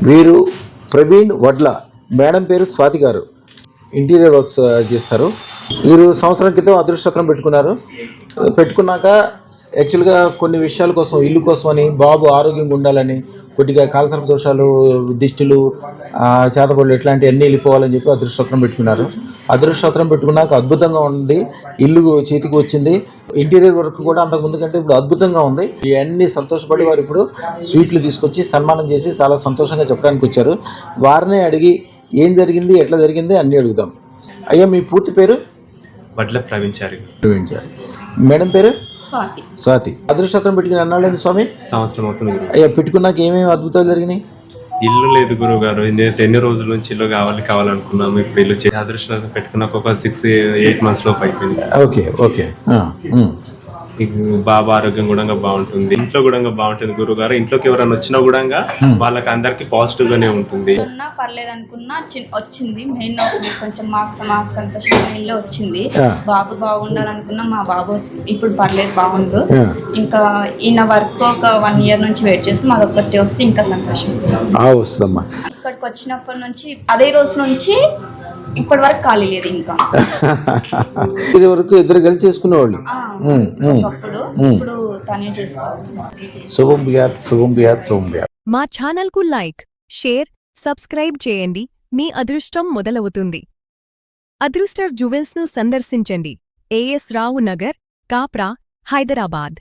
వీరు ప్రవీణ్ వడ్ల, మేడం పేరు స్వాతి గారు, ఇంటీరియర్ వర్క్స్ చేస్తారు. వీరు సంవత్సరం క్రితం అదృష్టచక్రం పెట్టుకున్నాక యాక్చువల్గా కొన్ని విషయాల కోసం, ఇల్లు కోసం అని, బాబు ఆరోగ్యంగా ఉండాలని, కొద్దిగా కాలసర్ప దోషాలు, దిష్టిలు, చేతబడులు ఇట్లాంటివన్నీ వెళ్ళిపోవాలని చెప్పి అదృష్టచక్రం పెట్టుకున్నారు. అదృష్టచక్రం పెట్టుకున్నాక అద్భుతంగా ఉంది, ఇల్లు చేతికి వచ్చింది. ఇంటీరియర్ వర్క్ కూడా అంతకుముందు కంటే ఇప్పుడు అద్భుతంగా ఉంది. ఇవన్నీ సంతోషపడి వారు ఇప్పుడు స్వీట్లు తీసుకొచ్చి సన్మానం చేసి చాలా సంతోషంగా చెప్పడానికి వచ్చారు. వారినే అడిగి ఏం జరిగింది, ఎట్లా జరిగింది అన్నీ అడుగుదాం. అయ్యా, మీ పూర్తి పేరు? వడ్ల ప్రవీణ్ చారి. మేడం పేరు? స్వాతి. అదృష్టచక్రం పెట్టుకుని అన్నాడు స్వామి. సంవత్సరం అవుతుంది. అయ్యా, పెట్టుకున్నాక ఏమేమి అద్భుతాలు జరిగినాయి? ఇల్లు లేదు గురువు గారు, ఎన్ని రోజుల నుంచి ఇల్లు కావాలనుకున్నాము. ఇప్పుడు ఇల్లు అదృష్టం పెట్టుకున్నాక ఒక 6-8 months లోపు అయిపోయింది. ఓకే. బాబా ఆరోగ్యం కూడా బాగుంటుంది, ఇంట్లో కూడా బాగుంటుంది గురువు గారు. ఇంట్లోకి ఎవరైనా వచ్చినా కూడా వాళ్ళకి అందరికి పాజిటివ్ గానే ఉంటుంది. పర్లేదు అనుకున్నా వచ్చింది. మెయిన్ కొంచెం మార్క్స్ సంతోషం మెయిన్ లో వచ్చింది. బాబు బాగుండాలనుకున్నా, మా బాబు ఇప్పుడు పర్లేదు, బాగుండు. ఇంకా ఈయన వర్క్ ఒక 1 year నుంచి వెయిట్ చేసి మాది ఒక్కటి వస్తే ఇంకా సంతోషం వస్తుందమ్మా. ఇక్కడికి వచ్చినప్పటి నుంచి అదే రోజు నుంచి ఇప్పటి వరకు ఖాళీ లేదు. ఇంకా వరకు ఇద్దరు కలిసి చేసుకునేవాళ్ళు. ఇప్పుడు తనే చేసుకోవాలి. శుభం బియాత్. మా ఛానల్ కు లైక్, షేర్, సబ్స్క్రైబ్ చేయండి. మీ అదృష్టం మొదలవుతుంది. అదృష్టర్ జువెల్స్ ను సందర్శించండి. AS రావు నగర్, కాప్రా, హైదరాబాద్.